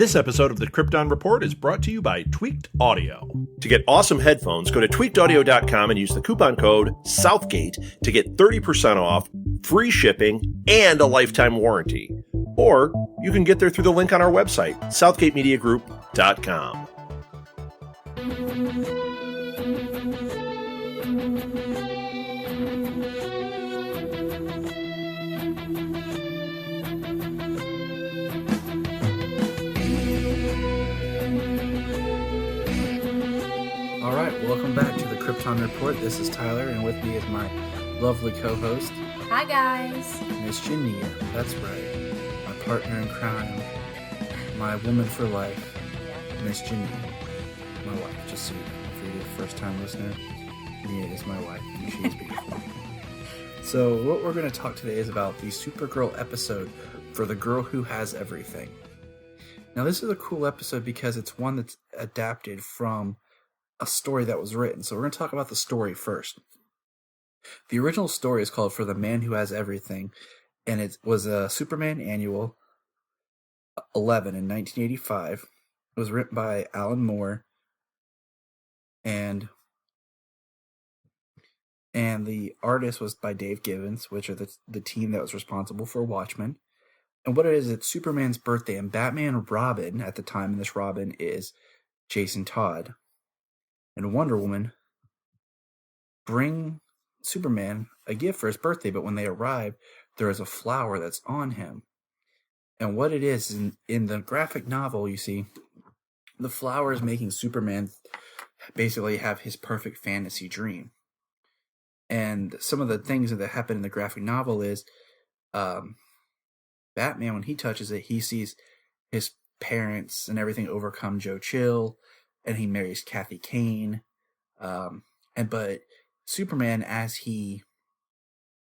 This episode of the Kyrpton Report is brought to you by Tweaked Audio. To get awesome headphones, go to tweakedaudio.com and use the coupon code Southgate to get 30% off, free shipping, and a lifetime warranty. Or you can get there through the link on our website, southgatemediagroup.com. Welcome back to the Kyrpton Report. This is Tyler, and with me is my lovely co-host. Hi, guys. Miss Jania. That's right. My partner in crime. My woman for life. Miss Jania. My wife. Just so you know, if you're the first-time listener, Jania is my wife, and she is beautiful. So what we're going to talk today is about the Supergirl episode for The Girl Who Has Everything. Now, this is a cool episode because it's one that's adapted from a story that was written. So we're going to talk about the story first. The original story is called For the Man Who Has Everything, and it was a Superman Annual 11 in 1985. It was written by Alan Moore, and the artist was by Dave Gibbons, which are the team that was responsible for Watchmen. And what it is, it's Superman's birthday, and Batman and Robin at the time, and this Robin is Jason Todd, and Wonder Woman bring Superman a gift for his birthday, but when they arrive, there is a flower that's on him. And what it is, in the graphic novel, you see, the flower is making Superman basically have his perfect fantasy dream. And some of the things that happen in the graphic novel is, Batman, when he touches it, he sees his parents and everything overcome Joe Chill, and he marries Kathy Kane. But Superman, as he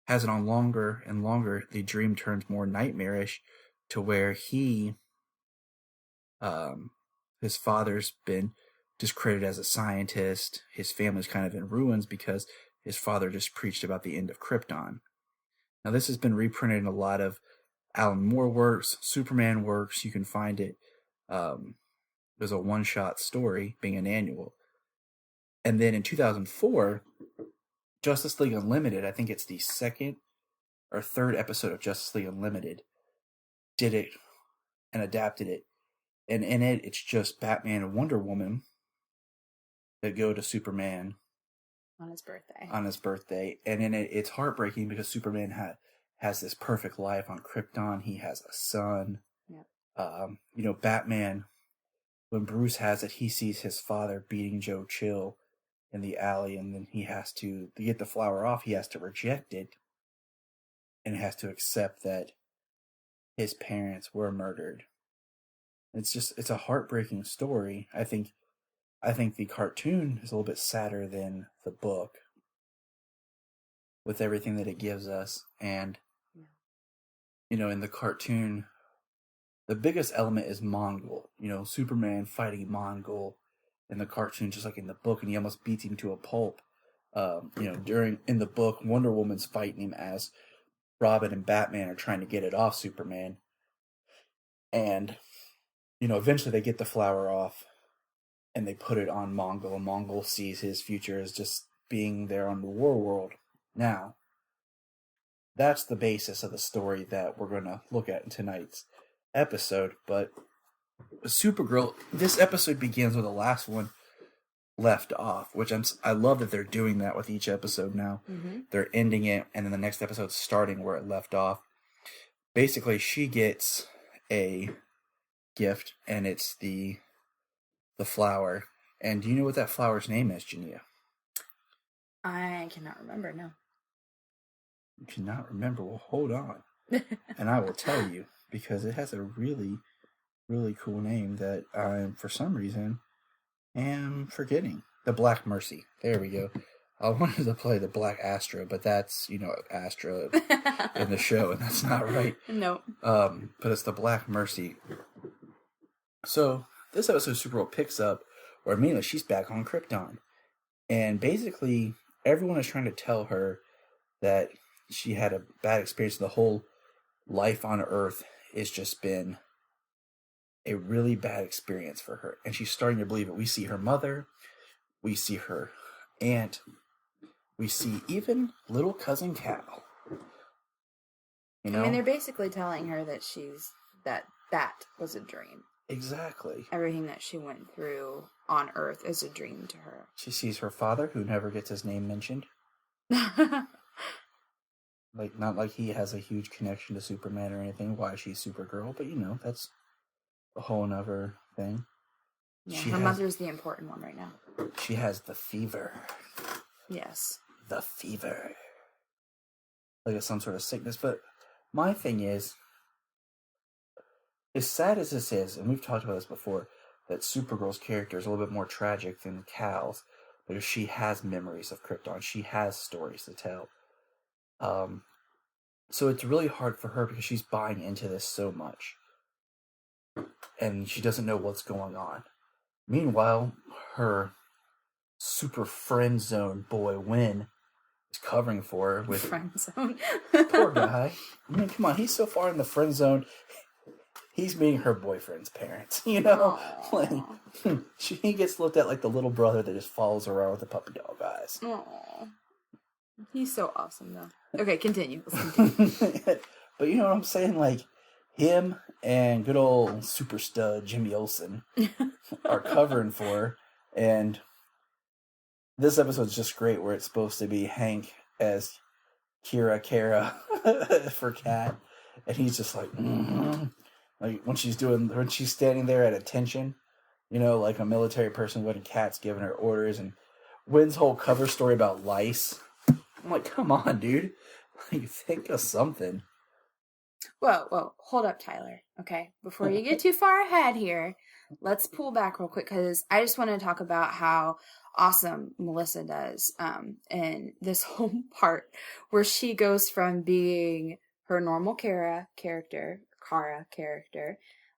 has it on longer and longer, the dream turns more nightmarish to where his father's been discredited as a scientist. His family's kind of in ruins because his father just preached about the end of Krypton. Now, this has been reprinted in a lot of Alan Moore works, Superman works. You can find it. There's a one-shot story being an annual. And then in 2004, Justice League Unlimited, I think it's the second or third episode of Justice League Unlimited, did it and adapted it. And in it, it's just Batman and Wonder Woman that go to Superman on his birthday. And in it, it's heartbreaking because Superman has this perfect life on Krypton. He has a son. Yep. Batman, when Bruce has it, he sees his father beating Joe Chill in the alley, and then he has to get the flower off, he has to reject it, and has to accept that his parents were murdered. It's a heartbreaking story. I think the cartoon is a little bit sadder than the book, with everything that it gives us. And, in the cartoon, the biggest element is Mongol. Superman fighting Mongol in the cartoon, just like in the book, and he almost beats him to a pulp. In the book, Wonder Woman's fighting him as Robin and Batman are trying to get it off Superman. And, eventually they get the flower off, and they put it on Mongol, and Mongol sees his future as just being there on the war world. Now, that's the basis of the story that we're going to look at in tonight's episode. But Supergirl, this episode begins where the last one left off, which I love that they're doing that with each episode now. Mm-hmm. They're ending it, and then the next episode's starting where it left off. Basically, she gets a gift, and it's the flower. And do you know what that flower's name is, Jania? I cannot remember, no. You cannot remember? Well, hold on. And I will tell you, because it has a really, really cool name that I, for some reason, am forgetting. The Black Mercy. There we go. I wanted to play the Black Astra, but that's, Astra in the show, and that's not right. Nope. But it's the Black Mercy. So, this episode of Supergirl picks up where immediately she's back on Krypton. And basically, everyone is trying to tell her that she had a bad experience. The whole life on Earth has just been a really bad experience for her. And she's starting to believe it. We see her mother. We see her aunt. We see even little cousin Cal. I mean, they're basically telling her that that was a dream. Exactly. Everything that she went through on Earth is a dream to her. She sees her father, who never gets his name mentioned. Not like he has a huge connection to Superman or anything, why she's Supergirl, but that's a whole nother thing. Yeah, her mother's the important one right now. She has the fever. Yes. The fever. Like it's some sort of sickness, but my thing is, as sad as this is, and we've talked about this before, that Supergirl's character is a little bit more tragic than Cal's, because she has memories of Krypton. She has stories to tell. So it's really hard for her because she's buying into this so much. And she doesn't know what's going on. Meanwhile, her super friend zone boy, Win, is covering for her with... Friend zone? Poor guy. I mean, come on, he's so far in the friend zone... He's meeting her boyfriend's parents, He gets looked at like the little brother that just follows around with the puppy dog eyes. Aww. He's so awesome, though. Okay, continue. But you know what I'm saying? Like, him and good old super stud Jimmy Olsen are covering for her. And this episode's just great where it's supposed to be Hank as Kara for Kat. And he's just like, Like when she's standing there at attention, like a military person would, and Kat's giving her orders, and Wynn's whole cover story about lice. I'm like, come on, dude. Like, think of something. Whoa, hold up, Tyler. Okay, before you get too far ahead here, let's pull back real quick, because I just want to talk about how awesome Melissa does in this whole part where she goes from being her normal Kara character, okay?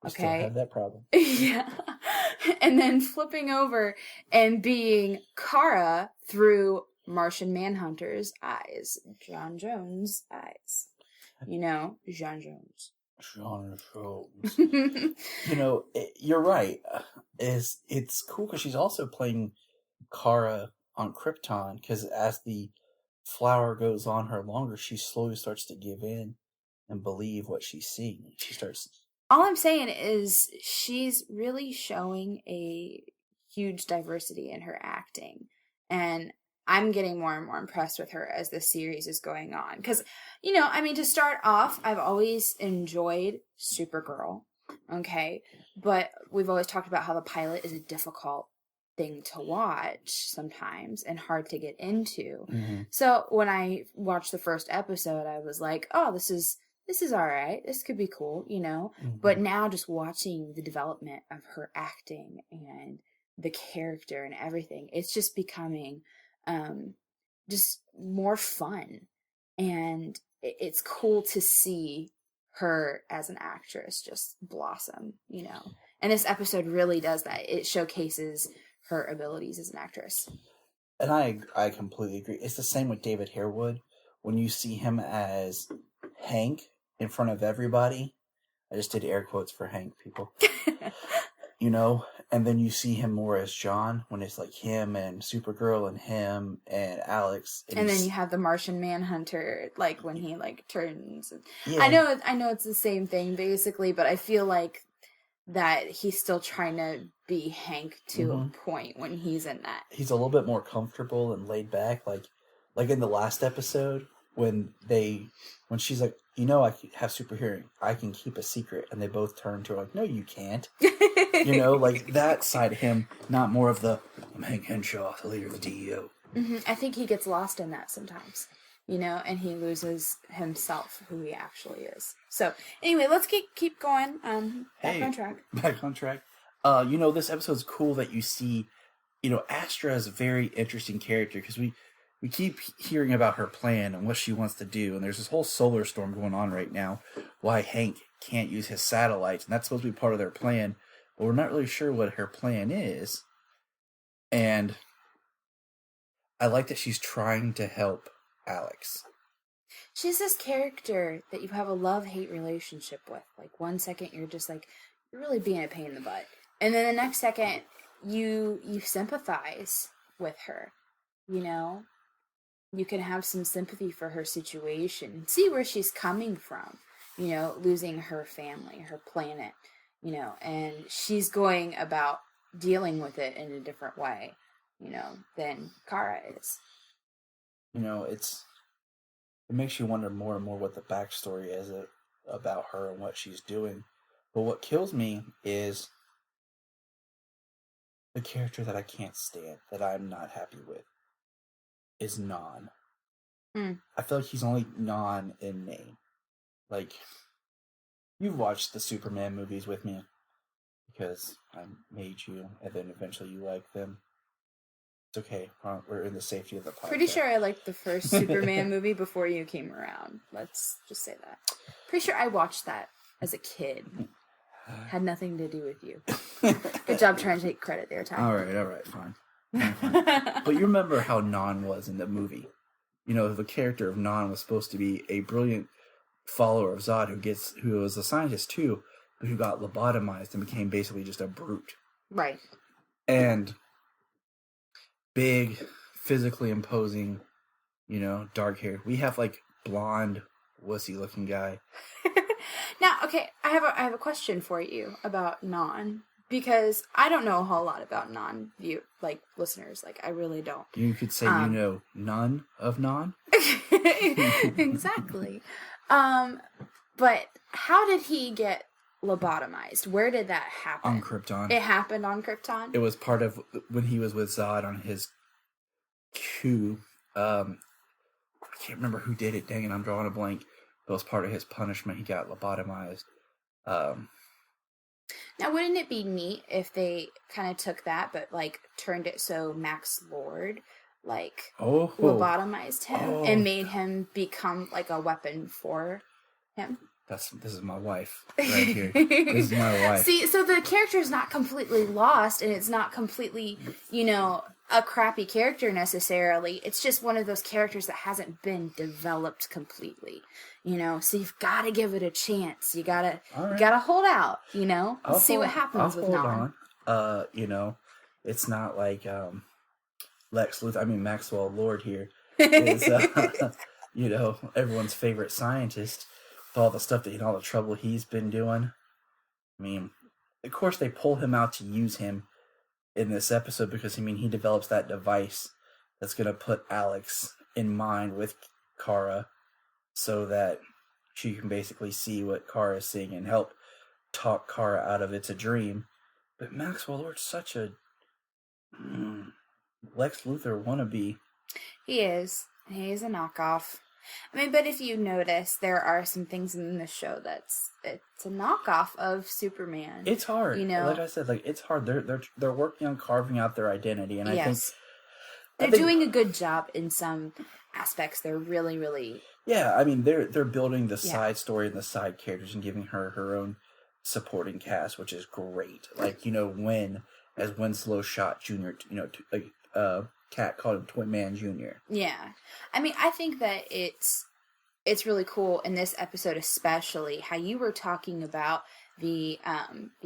I still have that problem. Yeah. And then flipping over and being Kara through Martian Manhunter's eyes. John Jones' eyes. John Jones. John Jones. You're right. It's cool because she's also playing Kara on Krypton, because as the flower goes on her longer, she slowly starts to give in and believe what she's seeing. She starts... All I'm saying is she's really showing a huge diversity in her acting. And I'm getting more and more impressed with her as the series is going on. Because, to start off, I've always enjoyed Supergirl. Okay? But we've always talked about how the pilot is a difficult thing to watch sometimes and hard to get into. Mm-hmm. So when I watched the first episode, I was like, oh, this is all right. This could be cool, Mm-hmm. But now just watching the development of her acting and the character and everything, it's just becoming just more fun. And it's cool to see her as an actress just blossom, And this episode really does that. It showcases her abilities as an actress. And I completely agree. It's the same with David Harewood. When you see him as Hank in front of everybody, I just did air quotes for Hank, people. And then you see him more as John when it's like him and Supergirl and him and Alex. And then you have the Martian Manhunter, like when he turns. Yeah. I know it's the same thing basically, but I feel like that he's still trying to be Hank to a point when he's in that. He's a little bit more comfortable and laid back, like in the last episode when she's like, I have super hearing, I can keep a secret, and they both turn to her like, no, you can't. Like that side of him, not more of the, I'm Hank Henshaw, the leader of the DEO. Mm-hmm. I think he gets lost in that sometimes, and he loses himself, who he actually is. So anyway, let's keep going. Back on track. Back on track. This episode's cool that you see, Astra is a very interesting character, because we keep hearing about her plan and what she wants to do, and there's this whole solar storm going on right now, why Hank can't use his satellites, and that's supposed to be part of their plan, but we're not really sure what her plan is. And I like that she's trying to help Alex. She's this character that you have a love-hate relationship with. Like, one second you're just like, really being a pain in the butt. And then the next second, you sympathize with her, you know? You can have some sympathy for her situation, see where she's coming from, you know, losing her family, her planet, you know, and she's going about dealing with it in a different way, you know, than Kara is. You know, it makes you wonder more and more what the backstory is about her and what she's doing. But what kills me is the character that I can't stand, that I'm not happy with, is Non. I feel like he's only Non in name. Like, you've watched the Superman movies with me because I made you, and then eventually you like them. It's okay. We're in the safety of the podcast. Pretty sure I liked the first Superman movie before you came around. Let's just say that. Pretty sure I watched that as a kid. Had nothing to do with you. Good job trying to take credit there, Ty. All right, fine. But you remember how Non was in the movie. You know, the character of Non was supposed to be a brilliant follower of Zod who was a scientist too, but who got lobotomized and became basically just a brute. Right. And big, physically imposing, you know, dark hair. We have like blonde, wussy looking guy. Now, okay, I have a question for you about Non, because I don't know a whole lot about Non listeners. Like, I really don't. You could say you know none of Non. Exactly. But how did he get lobotomized? Where did that happen? On Krypton. It happened on Krypton? It was part of when he was with Zod on his coup. I can't remember who did it. Dang it, I'm drawing a blank. It was part of his punishment. He got lobotomized. Now, wouldn't it be neat if they kind of took that, but like turned it so Max Lord lobotomized him and made him become like a weapon for him? This is my wife right here. This is my wife. See, so the character is not completely lost, and it's not completely, you know, a crappy character necessarily. It's just one of those characters that hasn't been developed completely, you know. So you've got to give it a chance. You gotta hold out, you know. See what happens with Non. You know, it's not like Lex Luthor. I mean Maxwell Lord here is you know, everyone's favorite scientist. All the stuff all the trouble he's been doing. I mean, of course they pull him out to use him in this episode because, I mean, he develops that device that's going to put Alex in mind with Kara so that she can basically see what Kara is seeing and help talk Kara out of it's a dream. But Maxwell Lord's such a Lex Luthor wannabe. He is. He is a knockoff. I mean, but if you notice, there are some things in the show it's a knockoff of Superman. It's hard, you know. Like I said, it's hard. They're working on carving out their identity, and I think they're doing a good job in some aspects. They're really, really. Yeah, I mean, they're building the side story and the side characters and giving her own supporting cast, which is great. Like, you know, as Winslow shot Junior, you know, Cat called him Twin Man Jr. Yeah. I mean, I think that it's really cool in this episode especially how you were talking about the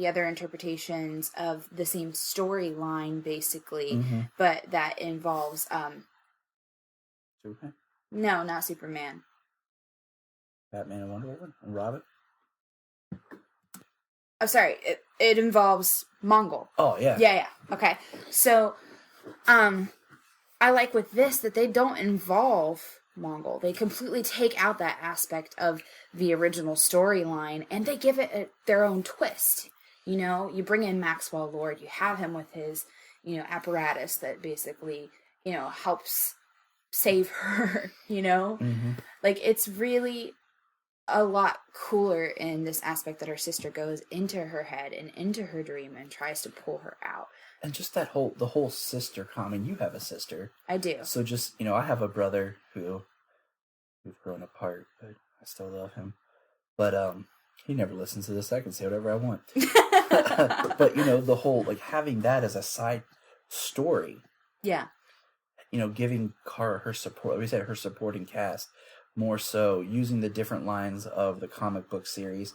other interpretations of the same storyline basically, but that involves Superman? No, not Superman. Batman and Wonder Woman and Robin? Oh, sorry. It involves Mongol. Oh, yeah. Yeah. Okay. So, I like with this that they don't involve Mongol. They completely take out that aspect of the original storyline and they give it their own twist. You know, you bring in Maxwell Lord, you have him with his, you know, apparatus that basically, you know, helps save her, you know? Like, it's really a lot cooler in this aspect that her sister goes into her head and into her dream and tries to pull her out. And just the whole sister comment. You have a sister. I do. So just, you know, I have a brother we've grown apart, but I still love him. But he never listens to this. I can say whatever I want. But you know, the whole, like, having that as a side story. Yeah. You know, giving Kara her support, like we said, her supporting cast, more so using the different lines of the comic book series,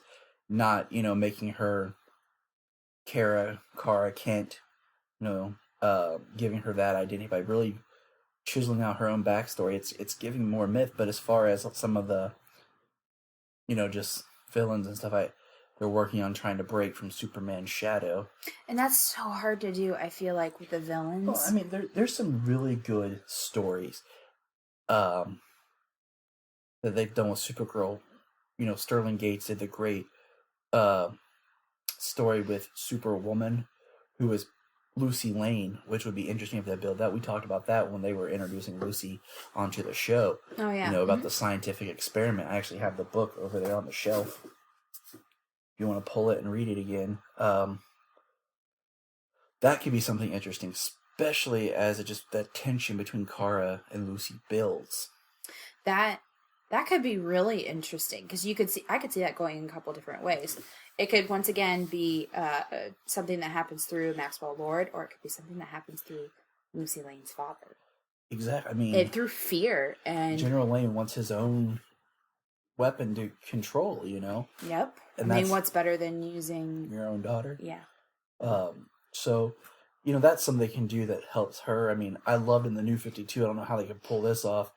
not, you know, making her Kara Kent, giving her that identity by really chiseling out her own backstory. It's giving more myth, but as far as some of the, just villains and stuff, they're working on trying to break from Superman's shadow. And that's so hard to do, I feel like, with the villains. Well, I mean, there's some really good stories that they've done with Supergirl. Sterling Gates did the great story with Superwoman, who was Lucy Lane, which would be interesting if they build that. We talked about that when they were introducing Lucy onto the show. Oh, yeah. About the scientific experiment. I actually have the book over there on the shelf. If you want to pull it and read it again. That could be something interesting, especially as that tension between Kara and Lucy builds. That could be really interesting, because I could see that going in a couple different ways. It could once again be something that happens through Maxwell Lord, or it could be something that happens through Lucy Lane's father. Exactly. I mean, through fear, and General Lane wants his own weapon to control. Yep. And I mean, what's better than using your own daughter? Yeah. So, that's something they can do that helps her. I mean, I loved in the New 52. I don't know how they could pull this off,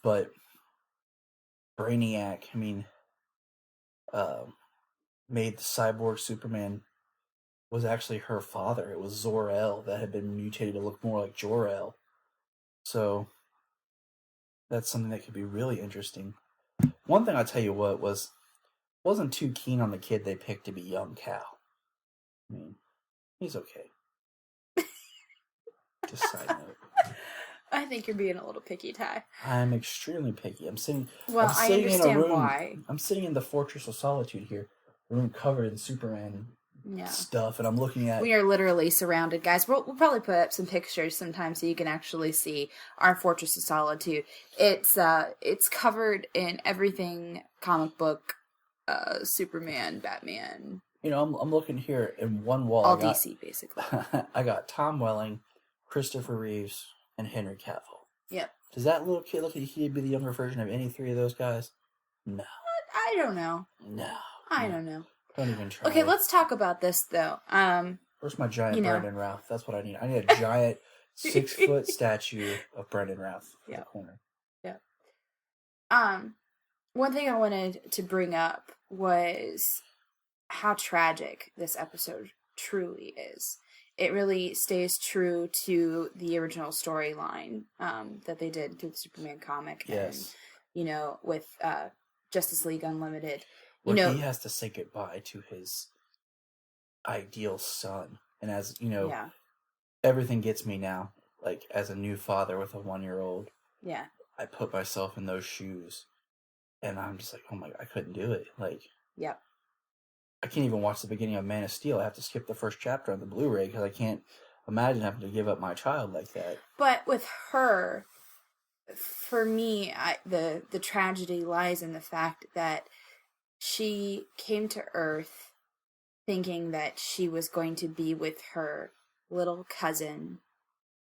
but Brainiac, made the cyborg Superman was actually her father. It was Zor-El that had been mutated to look more like Jor-El. So that's something that could be really interesting. One thing I'll tell you wasn't too keen on the kid they picked to be young Cal. I mean, he's okay. Just side note. I think you're being a little picky, Ty. I'm extremely picky. I'm sitting I understand in a room, why. I'm sitting in the Fortress of Solitude here, a room covered in Superman stuff, and I'm looking at... We are literally surrounded, guys. We'll probably put up some pictures sometime so you can actually see our Fortress of Solitude. It's covered in everything comic book, Superman, Batman. I'm looking here in one wall. All DC, basically. I got Tom Welling, Christopher Reeves, and Henry Cavill. Yep. Does that little kid look like he'd be the younger version of any three of those guys? No. I don't know. No. I don't know. Don't even try. Okay, let's talk about this, though. Where's my giant Brandon Routh? That's what I need. I need a giant 6-foot statue of Brandon Routh in the corner. Yeah. One thing I wanted to bring up was how tragic this episode truly is. It really stays true to the original storyline that they did through the Superman comic. Yes. And, with Justice League Unlimited. Where he has to say goodbye to his ideal son. And as, everything gets me now. Like, as a new father with a 1-year-old. Yeah. I put myself in those shoes. And I'm just like, oh my God, I couldn't do it. Like, yep. I can't even watch the beginning of Man of Steel. I have to skip the first chapter on the Blu-ray because I can't imagine having to give up my child like that. But with her, for me, the tragedy lies in the fact that she came to Earth thinking that she was going to be with her little cousin,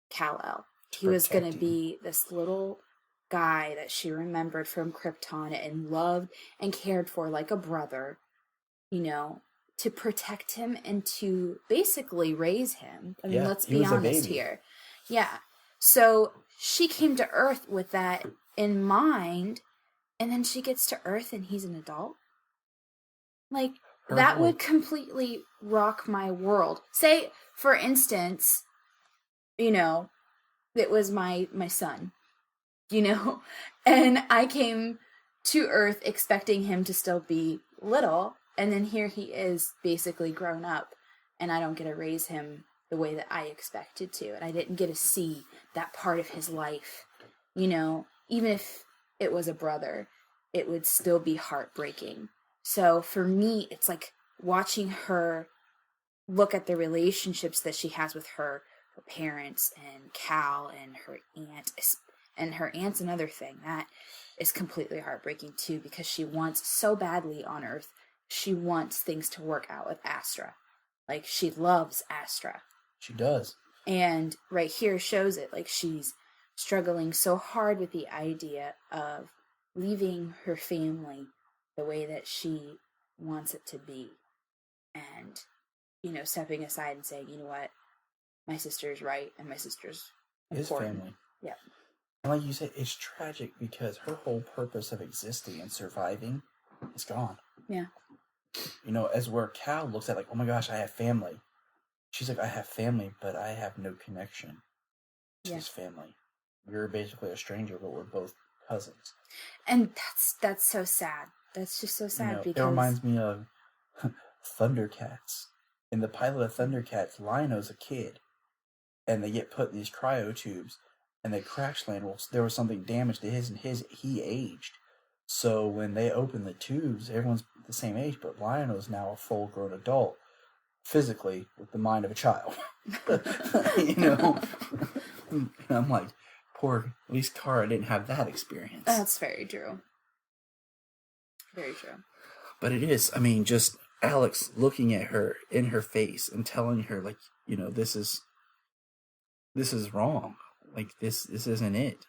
Kal-El. He was going to be this little guy that she remembered from Krypton and loved and cared for like a brother, to protect him and to basically raise him. I mean, let's be honest here. Yeah. So she came to Earth with that in mind, and then she gets to Earth and he's an adult. Like, that would completely rock my world. Say, for instance, it was my son, and I came to Earth expecting him to still be little, and then here he is basically grown up, and I don't get to raise him the way that I expected to, and I didn't get to see that part of his life. Even if it was a brother, it would still be heartbreaking. So for me, it's like watching her look at the relationships that she has with her parents and Cal and her aunt. And her aunt's another thing that is completely heartbreaking too, because she wants so badly on Earth. She wants things to work out with Astra. Like, she loves Astra. She does. And right here shows it. Like, she's struggling so hard with the idea of leaving her family the way that she wants it to be. And stepping aside and saying, you know what, my sister's right and my sister's His important. family. Yeah. And like you said, it's tragic because her whole purpose of existing and surviving is gone. Yeah. As where Cal looks at like, oh my gosh, I have family. She's like, I have family, but I have no connection to this family. You're basically a stranger, but we're both cousins. And that's so sad. That's just so sad because... It reminds me of Thundercats. In the pilot of Thundercats, Lion-O's a kid, and they get put in these cryo tubes, and they crash land. Well, there was something damaged to he aged. So when they open the tubes, everyone's the same age, but Lion-O's now a full-grown adult, physically, with the mind of a child. And I'm like, poor, at least Kara didn't have that experience. That's very true. Very true. But it is, just Alex looking at her in her face and telling her, like, this is wrong. Like, this isn't it.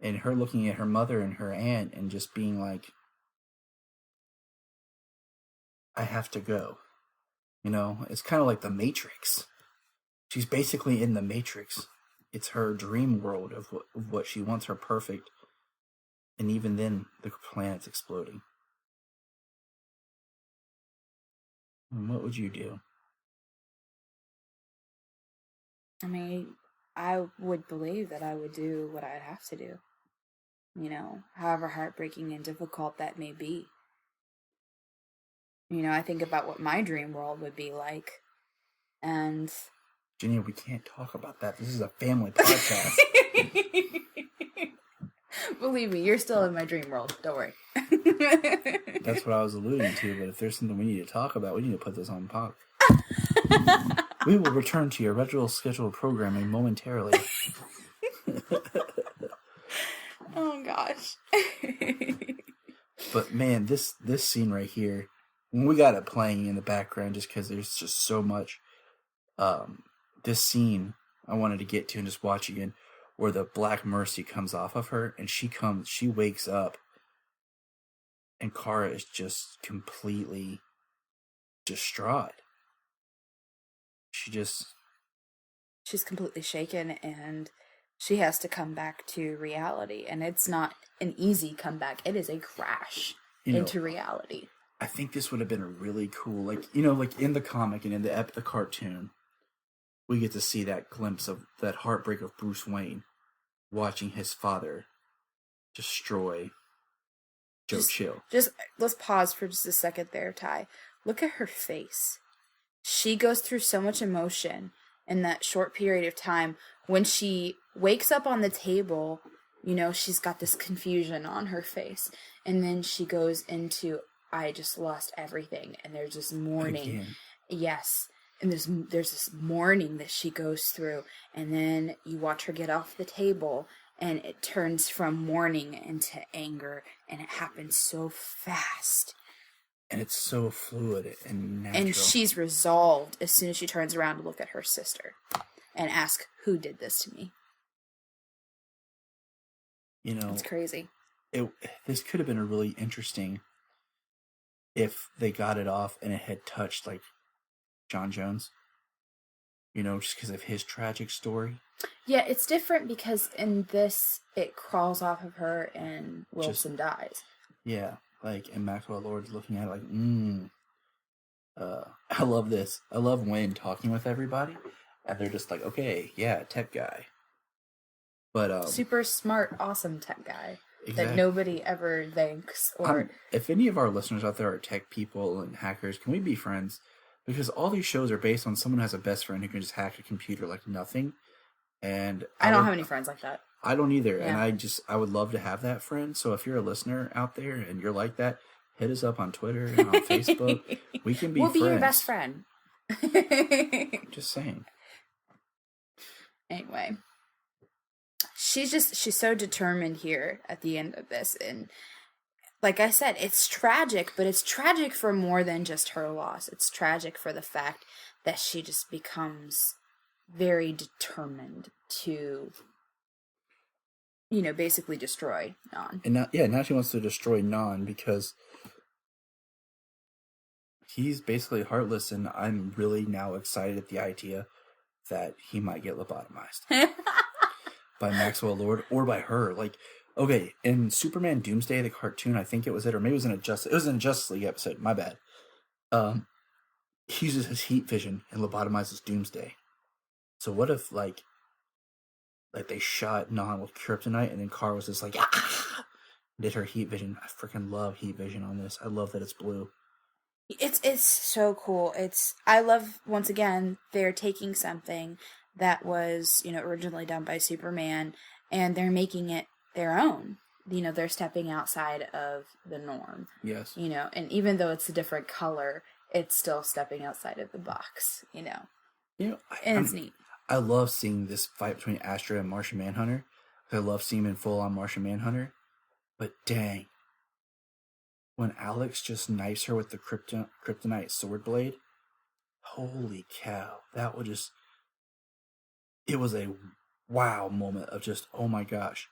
And her looking at her mother and her aunt and just being like, I have to go. It's kind of like the Matrix. She's basically in the Matrix. It's her dream world of what she wants, her perfect. And even then, the planet's exploding. And what would you do? I would believe that I would do what I'd have to do. However heartbreaking and difficult that may be. I think about what my dream world would be like. And... Jenny, we can't talk about that. This is a family podcast. Believe me, you're still in my dream world. Don't worry. That's what I was alluding to, but if there's something we need to talk about, we need to put this on pause. We will return to your regular scheduled programming momentarily. Oh, gosh. But, man, this scene right here, we got it playing in the background just because there's just so much... this scene I wanted to get to and just watch again, where the Black Mercy comes off of her, and she wakes up, and Kara is just completely distraught. She's completely shaken, and she has to come back to reality, and it's not an easy comeback. It is a crash into reality. I think this would have been a really cool, like in the comic and in the cartoon, we get to see that glimpse of that heartbreak of Bruce Wayne watching his father destroy Joe Chill. Just let's pause for just a second there, Ty. Look at her face. She goes through so much emotion in that short period of time. When she wakes up on the table, she's got this confusion on her face. And then she goes into, I just lost everything. And there's this mourning. Again. Yes. And there's this mourning that she goes through. And then you watch her get off the table, and it turns from mourning into anger. And it happens so fast. And it's so fluid and natural. And she's resolved as soon as she turns around to look at her sister and ask, who did this to me? It's crazy. This could have been a really interesting if they got it off and it had touched, like, John Jones, just because of his tragic story. Yeah, it's different because in this, it crawls off of her and Wilson dies. Yeah, and Maxwell Lord's looking at it like, I love this. I love Wynn talking with everybody, and they're just like, okay, yeah, tech guy. But, super smart, awesome tech guy. Exactly. That nobody ever thanks. Or if any of our listeners out there are tech people and hackers, can we be friends? Because all these shows are based on someone who has a best friend who can just hack a computer like nothing. And I don't have any friends like that. I don't either. Yeah. And I would love to have that friend. So if you're a listener out there and you're like that, hit us up on Twitter and on Facebook. We can be friends. We'll be your best friend. Just saying. Anyway. She's so determined here at the end of this. And like I said, it's tragic, but it's tragic for more than just her loss. It's tragic for the fact that she just becomes very determined to, basically destroy Non. And now she wants to destroy Non because he's basically heartless, and I'm really now excited at the idea that he might get lobotomized by Maxwell Lord or by her. Like, okay, in Superman Doomsday, the cartoon, I think it was it, or maybe it was in a Justice League episode. My bad. He uses his heat vision and lobotomizes Doomsday. So what if like they shot Non with kryptonite, and then Kara was just like, ah! Did her heat vision. I freaking love heat vision on this. I love that it's blue. It's so cool. I love, once again, they're taking something that was, originally done by Superman, and they're making it their own. They're stepping outside of the norm. Yes. And even though it's a different color, it's still stepping outside of the box, and it's neat. I love seeing this fight between Astra and Martian Manhunter. I love seeing him in full-on Martian Manhunter. But dang, when Alex just knifes her with the kryptonite sword blade, holy cow, it was a wow moment of just, oh my gosh.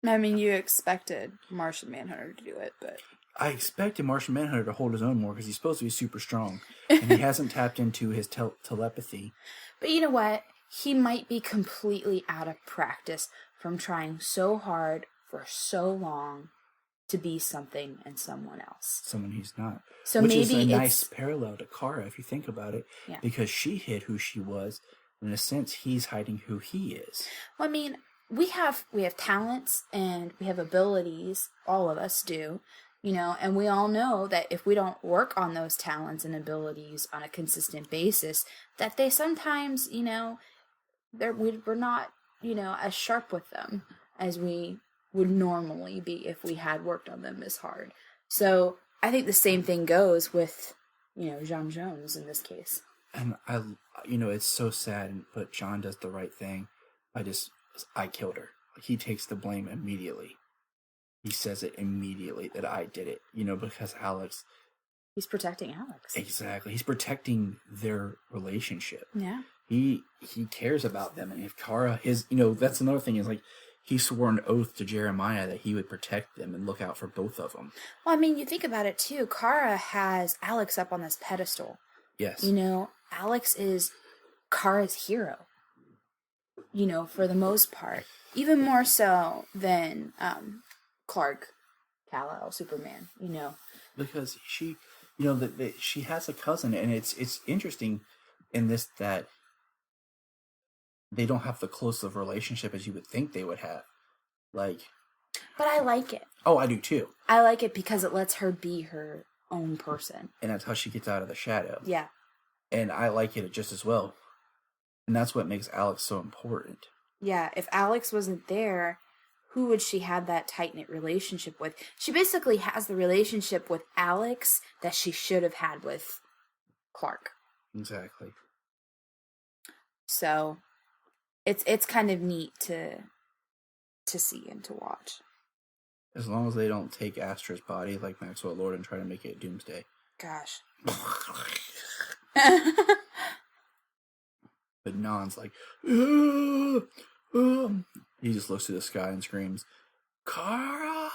I mean, you expected Martian Manhunter to do it, but... I expected Martian Manhunter to hold his own more because he's supposed to be super strong, and he hasn't tapped into his telepathy. But you know what? He might be completely out of practice from trying so hard for so long to be something and someone else. Someone he's not. So Which maybe is a it's nice parallel to Kara, if you think about it. Yeah. Because she hid who she was. In a sense, he's hiding who he is. Well, I mean, we have talents and we have abilities. All of us do. And we all know that if we don't work on those talents and abilities on a consistent basis, that they sometimes, we're not, as sharp with them as we would normally be if we had worked on them as hard. So I think the same thing goes with, John Jones in this case. And it's so sad, but John does the right thing. I killed her. He takes the blame immediately. He says it immediately that I did it, because Alex... He's protecting Alex. Exactly. He's protecting their relationship. Yeah. He cares about them. And if Kara, that's another thing is like, he swore an oath to Jeremiah that he would protect them and look out for both of them. Well, I mean, you think about it too. Kara has Alex up on this pedestal. Yes. Alex is Kara's hero. For the most part. Even more so than... Clark, Kal-El, Superman, Because she, she has a cousin, and it's interesting in this that they don't have the close of relationship as you would think they would have. But I like it. Oh, I do too. I like it because it lets her be her own person. And that's how she gets out of the shadow. Yeah. And I like it just as well. And that's what makes Alex so important. Yeah, if Alex wasn't there... who would she have that tight-knit relationship with? She basically has the relationship with Alex that she should have had with Clark. Exactly. So, it's kind of neat to see and to watch. As long as they don't take Astra's body like Maxwell Lord and try to make it Doomsday. Gosh. But Non's like, he just looks to the sky and screams, Kara!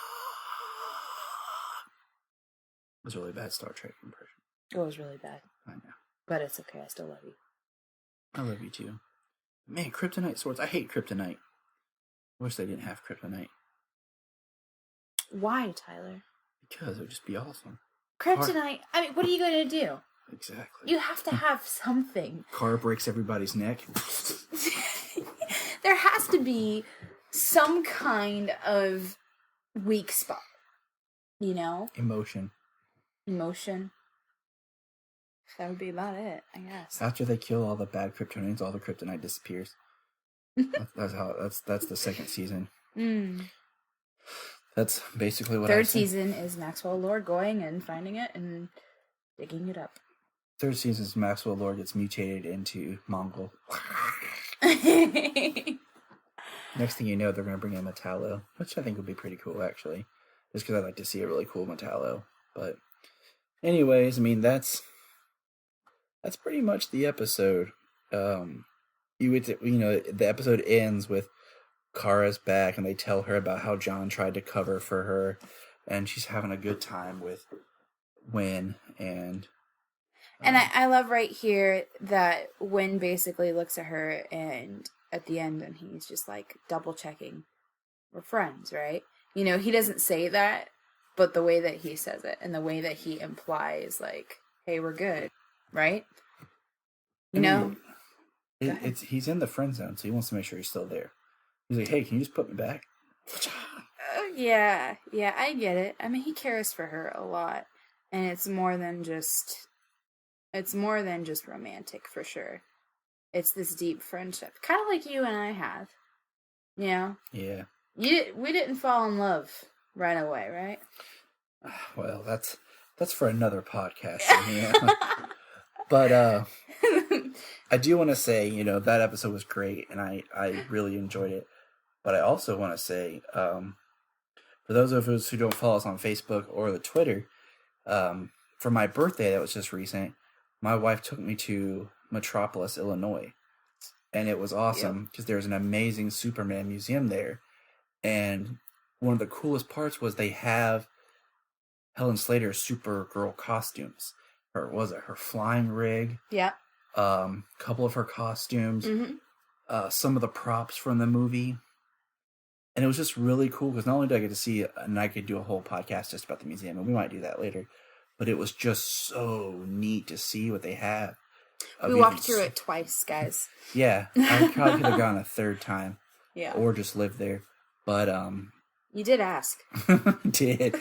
It was a really bad Star Trek impression. It was really bad. I know. But it's okay, I still love you. I love you too. Man, kryptonite swords. I hate kryptonite. I wish they didn't have kryptonite. Why, Tyler? Because it would just be awesome. Kryptonite, I mean, what are you going to do? Exactly. You have to have something. Kara breaks everybody's neck. There has to be some kind of weak spot, Emotion. That would be about it, I guess. After they kill all the bad Kryptonians, all the kryptonite disappears. That's the second season. That's basically what Third season is Maxwell Lord going and finding it and digging it up. Third season is Maxwell Lord gets mutated into Mongol. Next thing you know, they're going to bring in Metallo, which I think would be pretty cool, actually. Just because I'd like to see a really cool Metallo. But anyways, I mean, that's pretty much the episode. The episode ends with Kara's back, and they tell her about how John tried to cover for her, and she's having a good time with Winn and I love right here that Winn basically looks at her and at the end and he's just like double checking we're friends, right? You know, he doesn't say that, but the way that he says it and the way that he implies like, hey, we're good, right? You know? He's in the friend zone, so he wants to make sure he's still there. He's like, hey, can you just put me back? Yeah, I get it. I mean, he cares for her a lot, and it's more than just romantic for sure. It's this deep friendship, kind of like you and I have. You know? Yeah. We didn't fall in love right away, right? Well, that's for another podcast. Yeah. But I do want to say, you know, that episode was great, and I really enjoyed it. But I also want to say, for those of us who don't follow us on Facebook or the Twitter, for my birthday that was just recent, my wife took me to Metropolis, Illinois. And it was awesome because there's an amazing Superman museum there. And one of the coolest parts was they have Helen Slater's Supergirl costumes. Her flying rig? Yeah. Couple of her costumes. Mm-hmm. Some of the props from the movie. And it was just really cool because not only did I get to see it, and I could do a whole podcast just about the museum, and we might do that later, but it was just so neat to see what they have. We walked through it twice, guys. Yeah. I probably could have gone a third time. Yeah. Or just lived there. But, you did ask. Did.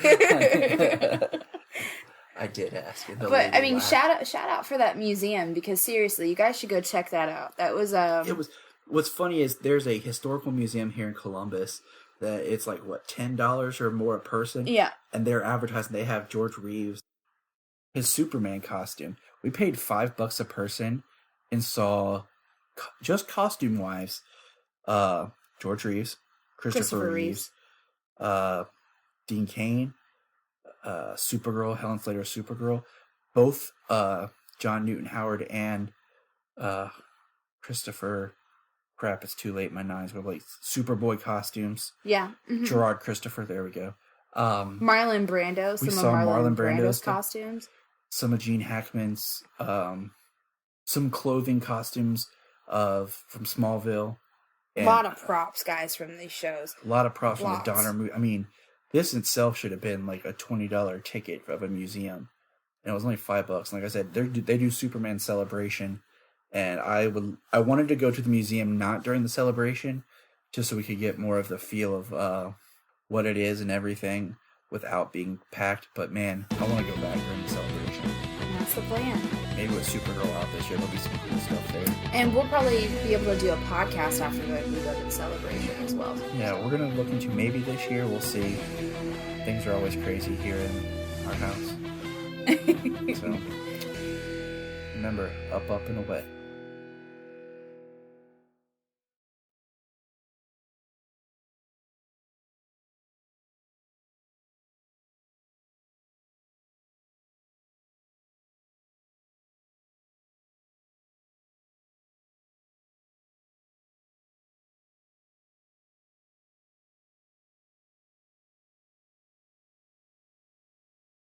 I did ask. But I mean, shout out for that museum because seriously, you guys should go check that out. That was It was. What's funny is there's a historical museum here in Columbus that it's like what $10 or more a person. Yeah. And they're advertising. They have George Reeves, his Superman costume. We paid $5 a person and saw just costume wise, George Reeves, Christopher Reeves, Dean Cain. Supergirl, Helen Slater, Supergirl, both John Newton Howard and Christopher. Crap, it's too late. My nine's going like Superboy costumes. Yeah. Mm-hmm. Gerard Christopher. There we go. Marlon Brando. Some of Marlon Brando's costumes. Some of Gene Hackman's. Some clothing costumes from Smallville. A lot of props, guys, from these shows. A lot of props from the Donner movie. I mean, this itself should have been like a $20 ticket of a museum, and it was only $5. Like I said, they do Superman Celebration, and I wanted to go to the museum not during the celebration, just so we could get more of the feel of what it is and everything without being packed. But man, I want to go back during the celebration. And that's the plan. Maybe with Supergirl out this year, there'll be some cool stuff there. And we'll probably be able to do a podcast after we go to the celebration as well. Yeah, we're going to look into maybe this year. We'll see. Things are always crazy here in our house. So, remember, up, and away.